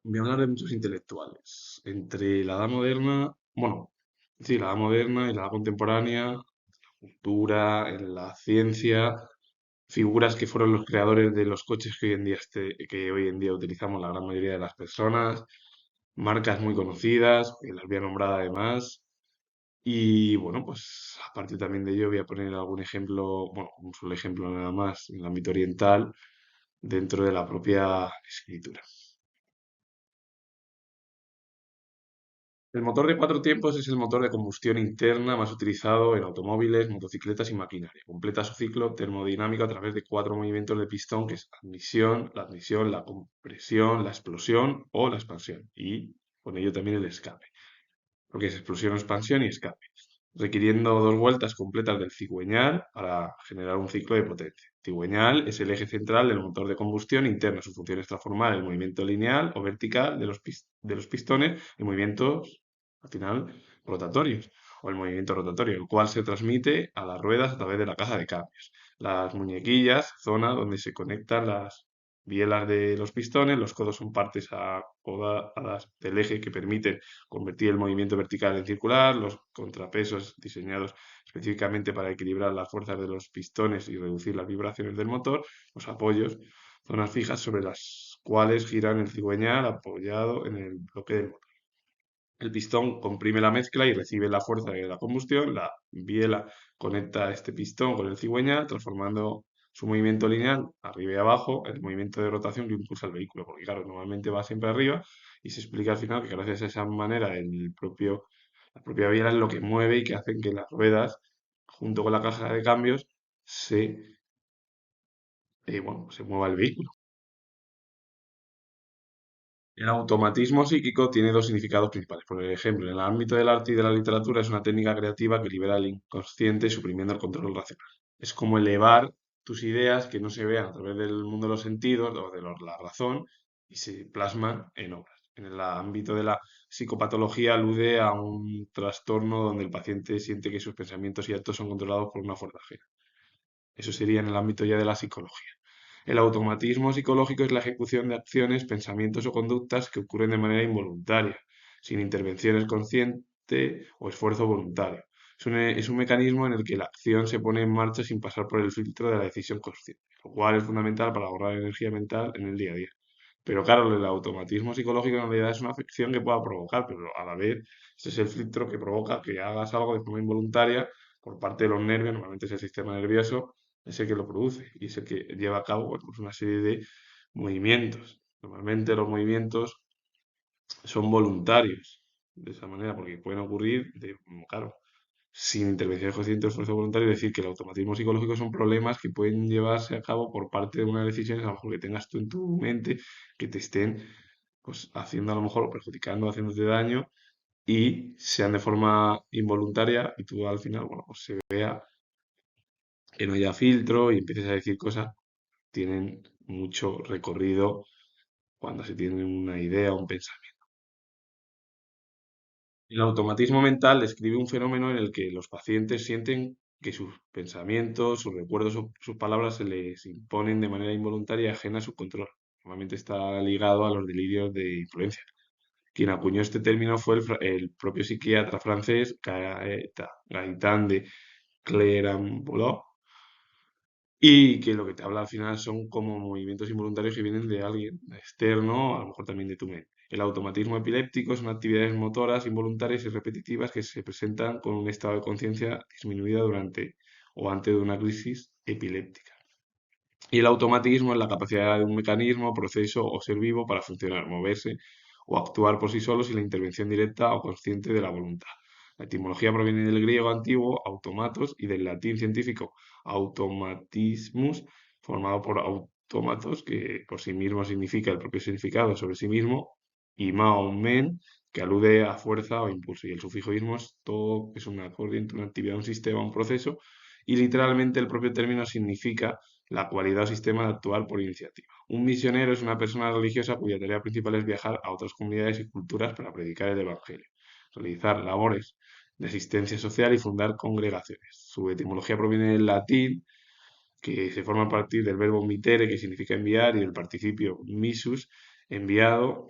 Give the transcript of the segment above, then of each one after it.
Voy a hablar de muchos intelectuales. Entre la edad moderna, bueno, sí, la edad moderna y la edad contemporánea, cultura, en la ciencia, figuras que fueron los creadores de los coches que hoy en día, que hoy en día utilizamos la gran mayoría de las personas, marcas muy conocidas, que las voy a nombrar además. Y bueno, pues aparte también de ello voy a poner algún ejemplo, bueno, un solo ejemplo nada más en el ámbito oriental, dentro de la propia escritura. El motor de cuatro tiempos es el motor de combustión interna más utilizado en automóviles, motocicletas y maquinaria. Completa su ciclo termodinámico a través de cuatro movimientos de pistón, que es admisión, la compresión, la explosión o la expansión. Y con ello también el escape, porque es explosión, expansión y escape, requiriendo dos vueltas completas del cigüeñal para generar un ciclo de potencia. Cigüeñal es el eje central del motor de combustión interno. Su función es transformar el movimiento lineal o vertical de los pistones en movimientos, al final, rotatorios, o el movimiento rotatorio, el cual se transmite a las ruedas a través de la caja de cambios. Las muñequillas, zona donde se conectan las bielas de los pistones, los codos son partes acodadas del eje que permiten convertir el movimiento vertical en circular, los contrapesos diseñados específicamente para equilibrar las fuerzas de los pistones y reducir las vibraciones del motor, los apoyos, zonas fijas sobre las cuales giran el cigüeñal apoyado en el bloque del motor. El pistón comprime la mezcla y recibe la fuerza de la combustión. La biela conecta este pistón con el cigüeñal, transformando su movimiento lineal arriba y abajo en el movimiento de rotación que impulsa el vehículo. Porque, claro, normalmente va siempre arriba y se explica al final que gracias a esa manera la propia biela es lo que mueve y que hace que las ruedas, junto con la caja de cambios, se mueva el vehículo. El automatismo psíquico tiene dos significados principales. Por ejemplo, en el ámbito del arte y de la literatura es una técnica creativa que libera el inconsciente suprimiendo el control racional. Es como elevar tus ideas que no se vean a través del mundo de los sentidos o de la razón y se plasman en obras. En el ámbito de la psicopatología alude a un trastorno donde el paciente siente que sus pensamientos y actos son controlados por una fuerza ajena. Eso sería en el ámbito ya de la psicología. El automatismo psicológico es la ejecución de acciones, pensamientos o conductas que ocurren de manera involuntaria, sin intervención consciente o esfuerzo voluntario. Es un mecanismo en el que la acción se pone en marcha sin pasar por el filtro de la decisión consciente, lo cual es fundamental para ahorrar energía mental en el día a día. Pero claro, el automatismo psicológico en realidad es una afección que pueda provocar, pero a la vez ese es el filtro que provoca que hagas algo de forma involuntaria por parte de los nervios, normalmente es el sistema nervioso, es el que lo produce y es el que lleva a cabo, bueno, pues una serie de movimientos. Normalmente los movimientos son voluntarios de esa manera porque pueden ocurrir, claro, sin intervención consciente o esfuerzo voluntario, es decir, que el automatismo psicológico son problemas que pueden llevarse a cabo por parte de unas decisiones, a lo mejor que tengas tú en tu mente, que te estén pues haciendo a lo mejor o perjudicando, haciéndote daño y sean de forma involuntaria y tú al final, bueno, pues se vea que no haya filtro y empieces a decir cosas, tienen mucho recorrido cuando se tiene una idea o un pensamiento. El automatismo mental describe un fenómeno en el que los pacientes sienten que sus pensamientos, sus recuerdos o sus palabras se les imponen de manera involuntaria y ajena a su control. Normalmente está ligado a los delirios de influencia. Quien acuñó este término fue el propio psiquiatra francés Gaëtan de Clerambault, y que lo que te habla al final son como movimientos involuntarios que vienen de alguien externo, a lo mejor también de tu mente. El automatismo epiléptico son actividades motoras involuntarias y repetitivas que se presentan con un estado de conciencia disminuida durante o antes de una crisis epiléptica. Y el automatismo es la capacidad de un mecanismo, proceso o ser vivo para funcionar, moverse o actuar por sí solo sin la intervención directa o consciente de la voluntad. La etimología proviene del griego antiguo automatos y del latín científico automatismus, formado por autómatos, que por sí mismo significa el propio significado sobre sí mismo, y maumen, que alude a fuerza o impulso. Y el sufijo ismos, todo es una corriente, una actividad, un sistema, un proceso, y literalmente el propio término significa la cualidad o sistema de actuar por iniciativa. Un misionero es una persona religiosa cuya tarea principal es viajar a otras comunidades y culturas para predicar el Evangelio, realizar labores de asistencia social y fundar congregaciones. Su etimología proviene del latín, que se forma a partir del verbo mitere, que significa enviar, y del participio missus, enviado,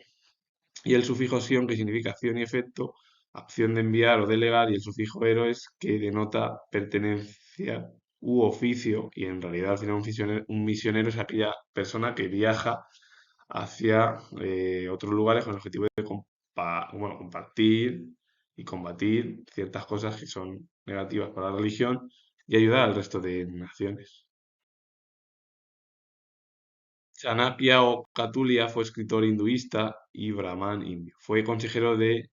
y el sufijo sion, que significa acción y efecto, acción de enviar o delegar, y el sufijo eroes, que denota pertenencia u oficio, y en realidad al final un misionero es aquella persona que viaja hacia otros lugares con el objetivo de bueno, compartir y combatir ciertas cosas que son negativas para la religión y ayudar al resto de naciones. Chanakya o Katulia fue escritor hinduista y brahman indio. Fue consejero de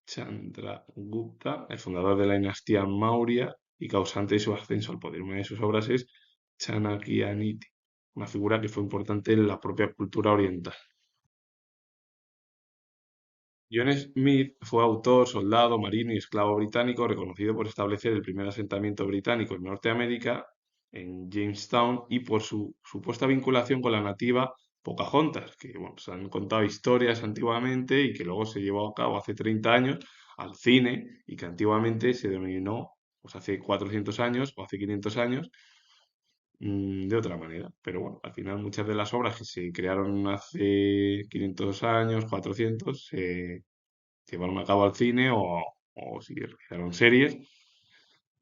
Chandragupta, el fundador de la dinastía Maurya y causante de su ascenso al poder. Una de sus obras es Chanakyaniti, una figura que fue importante en la propia cultura oriental. John Smith fue autor, soldado, marino y esclavo británico, reconocido por establecer el primer asentamiento británico en Norteamérica, en Jamestown, y por su supuesta vinculación con la nativa Pocahontas, que bueno, se han contado historias antiguamente y que luego se llevó a cabo hace 30 años al cine y que antiguamente se denominó, pues hace 400 años o hace 500 años, de otra manera. Pero bueno, al final muchas de las obras que se crearon hace 500 años, 400, se llevaron a cabo al cine o si realizaron series,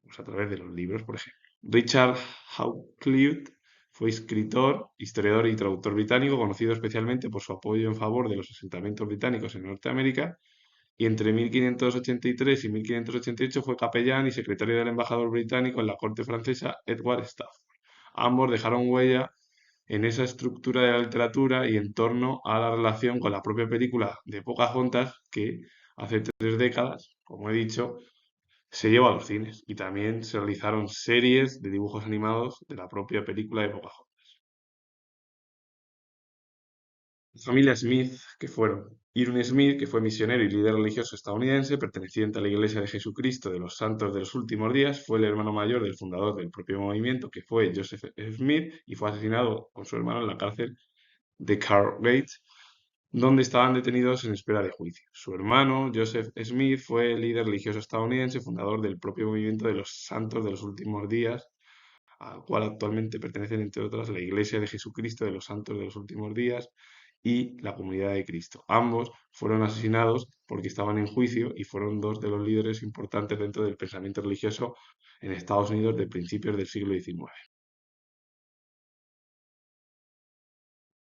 pues a través de los libros, por ejemplo. Richard Hawkley fue escritor, historiador y traductor británico, conocido especialmente por su apoyo en favor de los asentamientos británicos en Norteamérica, y entre 1583 y 1588 fue capellán y secretario del embajador británico en la corte francesa Edward Stafford. Ambos dejaron huella en esa estructura de la literatura y en torno a la relación con la propia película de Pocahontas que hace 3 décadas, como he dicho, se llevó a los cines y también se realizaron series de dibujos animados de la propia película de Pocahontas. La familia Smith, que fueron Irwin Smith, que fue misionero y líder religioso estadounidense, perteneciente a la Iglesia de Jesucristo de los Santos de los Últimos Días, fue el hermano mayor del fundador del propio movimiento, que fue Joseph Smith, y fue asesinado con su hermano en la cárcel de Cargate, donde estaban detenidos en espera de juicio. Su hermano, Joseph Smith, fue el líder religioso estadounidense, fundador del propio movimiento de los Santos de los Últimos Días, al cual actualmente pertenecen, entre otras, la Iglesia de Jesucristo de los Santos de los Últimos Días y la Comunidad de Cristo. Ambos fueron asesinados porque estaban en juicio y fueron dos de los líderes importantes dentro del pensamiento religioso en Estados Unidos de principios del siglo XIX.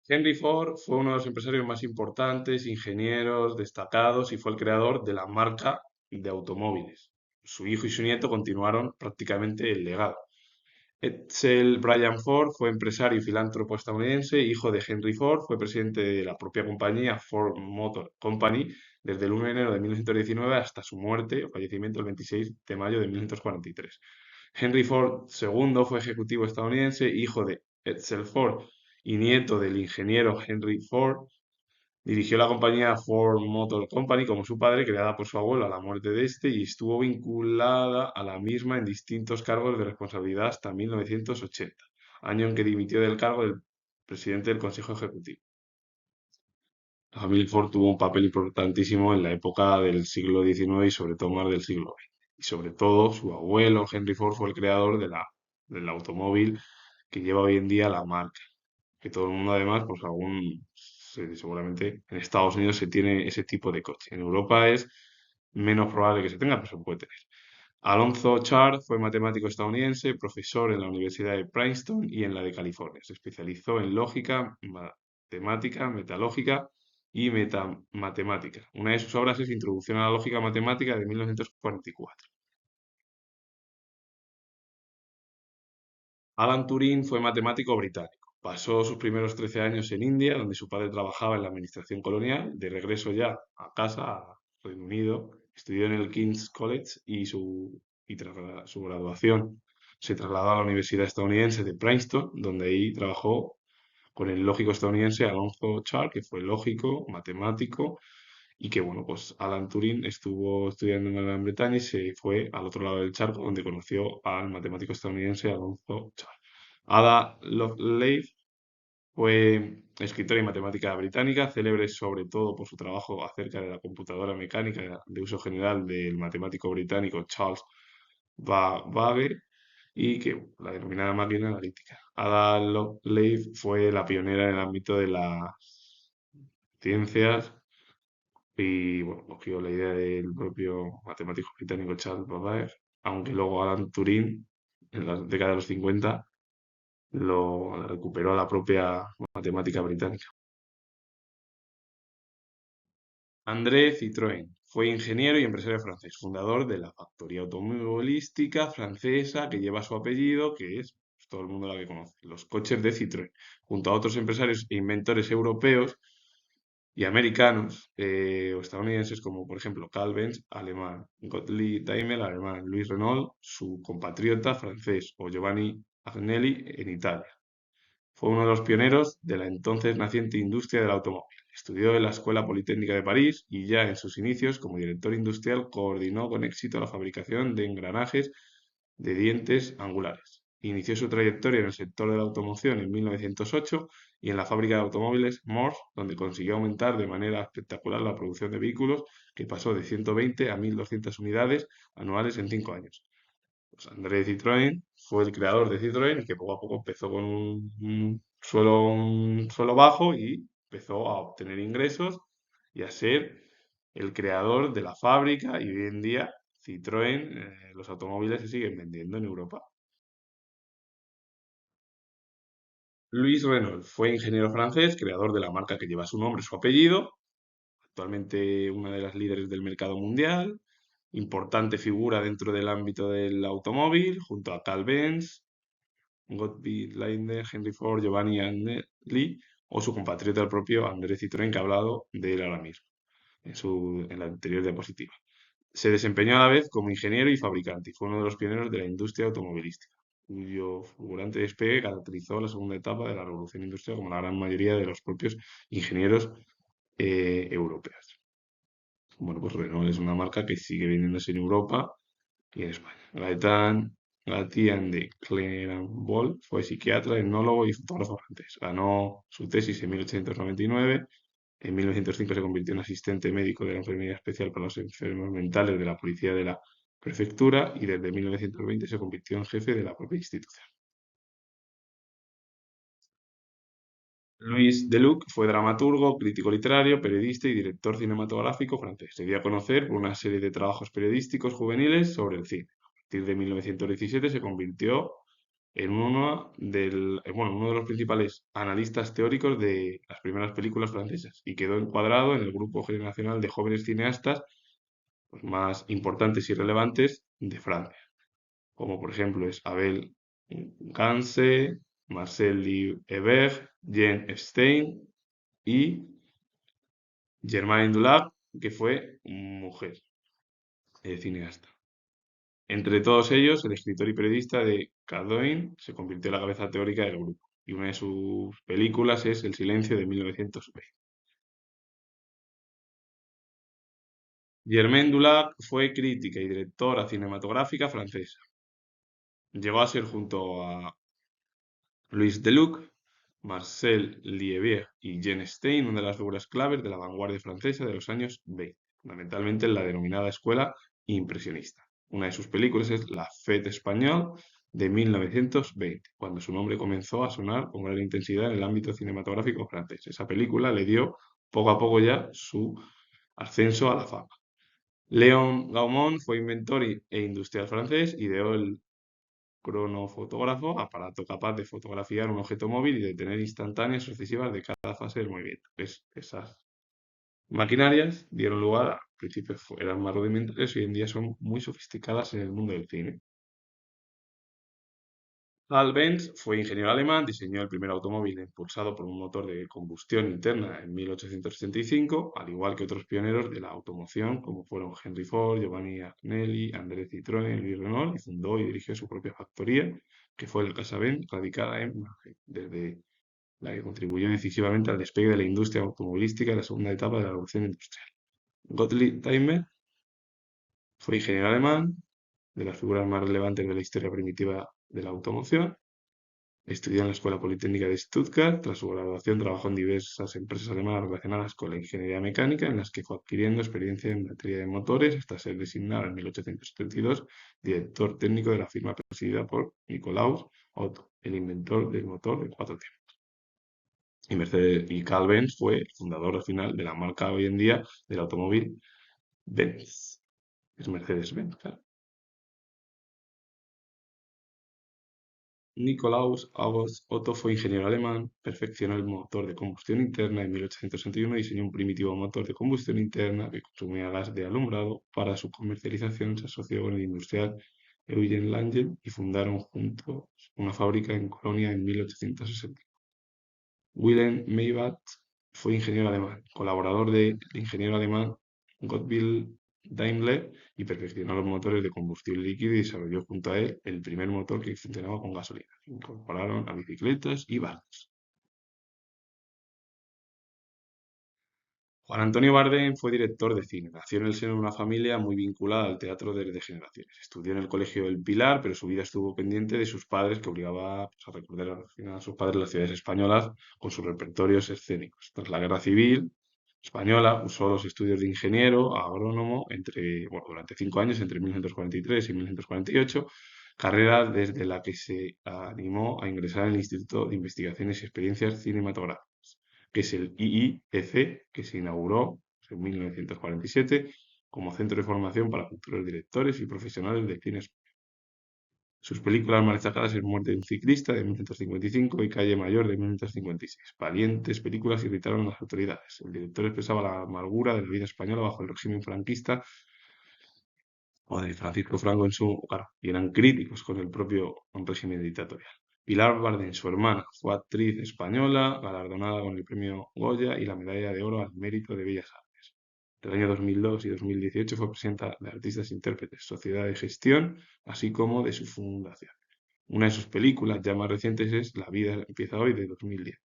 Henry Ford fue uno de los empresarios más importantes, ingenieros destacados y fue el creador de la marca de automóviles. Su hijo y su nieto continuaron prácticamente el legado. Edsel Bryan Ford fue empresario y filántropo estadounidense, hijo de Henry Ford, fue presidente de la propia compañía Ford Motor Company desde el 1 de enero de 1919 hasta su muerte o fallecimiento el 26 de mayo de 1943. Henry Ford II fue ejecutivo estadounidense, hijo de Edsel Ford y nieto del ingeniero Henry Ford. Dirigió la compañía Ford Motor Company como su padre, creada por su abuelo a la muerte de este, y estuvo vinculada a la misma en distintos cargos de responsabilidad hasta 1980, año en que dimitió del cargo del presidente del Consejo Ejecutivo. La familia Ford tuvo un papel importantísimo en la época del siglo XIX y sobre todo más del siglo XX. Y sobre todo su abuelo Henry Ford fue el creador del automóvil que lleva hoy en día la marca, que todo el mundo además, pues seguramente en Estados Unidos se tiene ese tipo de coche. En Europa es menos probable que se tenga, pero se puede tener. Alonzo Char fue matemático estadounidense, profesor en la Universidad de Princeton y en la de California. Se especializó en lógica, matemática, metalógica y metamatemática. Una de sus obras es Introducción a la lógica matemática de 1944. Alan Turing fue matemático británico. Pasó sus primeros 13 años en India, donde su padre trabajaba en la administración colonial. De regreso ya a casa, a Reino Unido, estudió en el King's College y tras su graduación se trasladó a la Universidad estadounidense de Princeton, donde ahí trabajó con el lógico estadounidense Alonzo Char, que fue lógico, matemático, y que, bueno, pues Alan Turing estuvo estudiando en Gran Bretaña y se fue al otro lado del charco, donde conoció al matemático estadounidense Alonzo Char. Ada Lovelace fue escritora y matemática británica, célebre sobre todo por su trabajo acerca de la computadora mecánica de uso general del matemático británico Charles Babbage y que la denominada máquina analítica. Ada Lovelace fue la pionera en el ámbito de las ciencias y bueno, cogió la idea del propio matemático británico Charles Babbage, aunque luego Alan Turing, en la década de los 50, lo recuperó a la propia matemática británica. André Citroën fue ingeniero y empresario francés, fundador de la factoría automovilística francesa que lleva su apellido, que es pues, todo el mundo la que conoce, los coches de Citroën, junto a otros empresarios e inventores europeos y americanos o estadounidenses como por ejemplo Carl Benz, alemán, Gottlieb Daimler, alemán, Louis Renault, su compatriota francés, o Giovanni Agnelli en Italia. Fue uno de los pioneros de la entonces naciente industria del automóvil. Estudió en la Escuela Politécnica de París y ya en sus inicios como director industrial coordinó con éxito la fabricación de engranajes de dientes angulares. Inició su trayectoria en el sector de la automoción en 1908 y en la fábrica de automóviles Morse, donde consiguió aumentar de manera espectacular la producción de vehículos, que pasó de 120 a 1.200 unidades anuales en 5 años. Pues André Citroën fue el creador de Citroën y que poco a poco empezó con un suelo bajo y empezó a obtener ingresos y a ser el creador de la fábrica y hoy en día Citroën, los automóviles se siguen vendiendo en Europa. Louis Renault fue ingeniero francés, creador de la marca que lleva su nombre y su apellido, actualmente una de las líderes del mercado mundial, importante figura dentro del ámbito del automóvil, junto a Carl Benz, Gottlieb Leibniz, Henry Ford, Giovanni Agnelli o su compatriota el propio André Citroën, que ha hablado de él ahora mismo en la anterior diapositiva. Se desempeñó a la vez como ingeniero y fabricante y fue uno de los pioneros de la industria automovilística, cuyo fulgurante despegue caracterizó la segunda etapa de la revolución industrial como la gran mayoría de los propios ingenieros europeos. Bueno, pues Renault es una marca que sigue vendiéndose en Europa y en España. Gaetán Gatien de Clermont fue psiquiatra, etnólogo y fotógrafo francés. Ganó su tesis en 1899. En 1905 se convirtió en asistente médico de la Enfermería Especial para los Enfermos Mentales de la Policía de la Prefectura y desde 1920 se convirtió en jefe de la propia institución. Louis Deluc fue dramaturgo, crítico literario, periodista y director cinematográfico francés. Se dio a conocer por una serie de trabajos periodísticos juveniles sobre el cine. A partir de 1917 se convirtió en uno de los principales analistas teóricos de las primeras películas francesas y quedó encuadrado en el grupo generacional de jóvenes cineastas pues, más importantes y relevantes de Francia, como por ejemplo es Abel Gance, Marcel Hébert, Jean Epstein y Germaine Dulac, que fue mujer cineasta. Entre todos ellos, el escritor y periodista de Cardoin se convirtió en la cabeza teórica del grupo, y una de sus películas es El silencio de 1920. Germaine Dulac fue crítica y directora cinematográfica francesa. Llegó a ser junto a Louis Deluc, Marcel Liévert y Jean Stein, una de las figuras claves de la vanguardia francesa de los años 20, fundamentalmente en la denominada escuela impresionista. Una de sus películas es La Fête Espagnole de 1920, cuando su nombre comenzó a sonar con gran intensidad en el ámbito cinematográfico francés. Esa película le dio poco a poco ya su ascenso a la fama. Léon Gaumont fue inventor e industrial francés, ideó el cronofotógrafo, aparato capaz de fotografiar un objeto móvil y de tener instantáneas sucesivas de cada fase del movimiento. Esas maquinarias dieron lugar, al principio eran más rudimentarias y hoy en día son muy sofisticadas en el mundo del cine. Carl Benz fue ingeniero alemán, diseñó el primer automóvil impulsado por un motor de combustión interna en 1865, al igual que otros pioneros de la automoción como fueron Henry Ford, Giovanni Agnelli, André Citroën, Louis Renault, y fundó y dirigió su propia factoría, que fue la Casa Benz, radicada en Mannheim, desde la que contribuyó decisivamente al despegue de la industria automovilística en la segunda etapa de la revolución industrial. Gottlieb Daimler fue ingeniero alemán, de las figuras más relevantes de la historia primitiva de la automoción. Estudió en la Escuela Politécnica de Stuttgart. Tras su graduación trabajó en diversas empresas alemanas relacionadas con la ingeniería mecánica, en las que fue adquiriendo experiencia en materia de motores, hasta ser designado en 1872 director técnico de la firma presidida por Nikolaus Otto, el inventor del motor de 4 tiempos. Y Carl Benz fue el fundador al final de la marca hoy en día del automóvil Benz. Es Mercedes-Benz, claro. Nikolaus August Otto fue ingeniero alemán, perfeccionó el motor de combustión interna en 1861 y diseñó un primitivo motor de combustión interna que consumía gas de alumbrado. Para su comercialización se asoció con el industrial Eugen Langel y fundaron juntos una fábrica en Colonia en 1860. Wilhelm Maybach fue ingeniero alemán, colaborador del ingeniero alemán Gottlieb Daimler y perfeccionó los motores de combustión líquida y desarrolló junto a él el primer motor que funcionaba con gasolina. Incorporaron a bicicletas y barcos. Juan Antonio Bardem fue director de cine. Nació en el seno de una familia muy vinculada al teatro desde generaciones. Estudió en el Colegio del Pilar, pero su vida estuvo pendiente de sus padres, que obligaba pues, a recordar al final a sus padres las ciudades españolas con sus repertorios escénicos. Tras la Guerra Civil Española, usó los estudios de ingeniero agrónomo durante 5 años, entre 1943 y 1948, carrera desde la que se animó a ingresar en el Instituto de Investigaciones y Experiencias Cinematográficas, que es el IIEC, que se inauguró en 1947 como centro de formación para futuros directores y profesionales de cine. Sus películas más destacadas es Muerte de un ciclista de 1955 y Calle Mayor de 1956. Valientes películas irritaron a las autoridades. El director expresaba la amargura de la vida española bajo el régimen franquista o de Francisco Franco en su hogar, y eran críticos con el propio régimen dictatorial. Pilar Bardem, su hermana, fue actriz española, galardonada con el premio Goya y la medalla de oro al mérito de Bellas Artes. Entre el año 2002 y 2018 fue presidenta de Artistas e Intérpretes, Sociedad de Gestión, así como de su fundación. Una de sus películas ya más recientes es La vida empieza hoy, de 2010.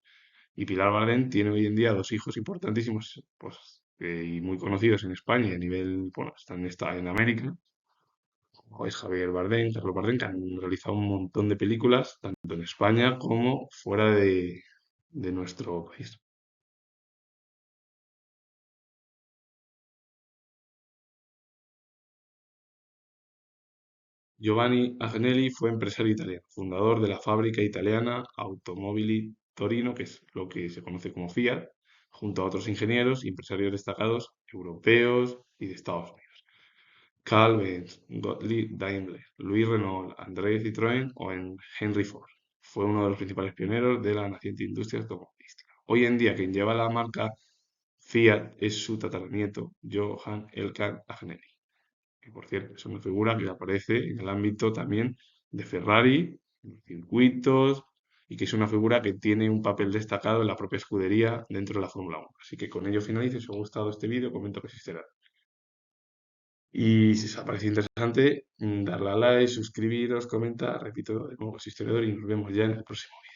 Y Pilar Bardem tiene hoy en día dos hijos importantísimos pues, y muy conocidos en España y a nivel, bueno, está en América, como es Javier Bardem, Carlos Bardem, que han realizado un montón de películas, tanto en España como fuera de nuestro país. Giovanni Agnelli fue empresario italiano, fundador de la fábrica italiana Automobili Torino, que es lo que se conoce como Fiat, junto a otros ingenieros y empresarios destacados europeos y de Estados Unidos. Carl Benz, Gottlieb Daimler, Louis Renault, André Citroën o Henry Ford. Fue uno de los principales pioneros de la naciente industria automovilística. Hoy en día quien lleva la marca Fiat es su tataranieto, Johann Elkann Agnelli, que por cierto es una figura que aparece en el ámbito también de Ferrari, en los circuitos, y que es una figura que tiene un papel destacado en la propia escudería dentro de la Fórmula 1. Así que con ello finalizo. Si os ha gustado este vídeo, comento que sí será. Y si os ha parecido interesante, darle a like, suscribiros, comentar, repito, de nuevo, soy historiador y nos vemos ya en el próximo vídeo.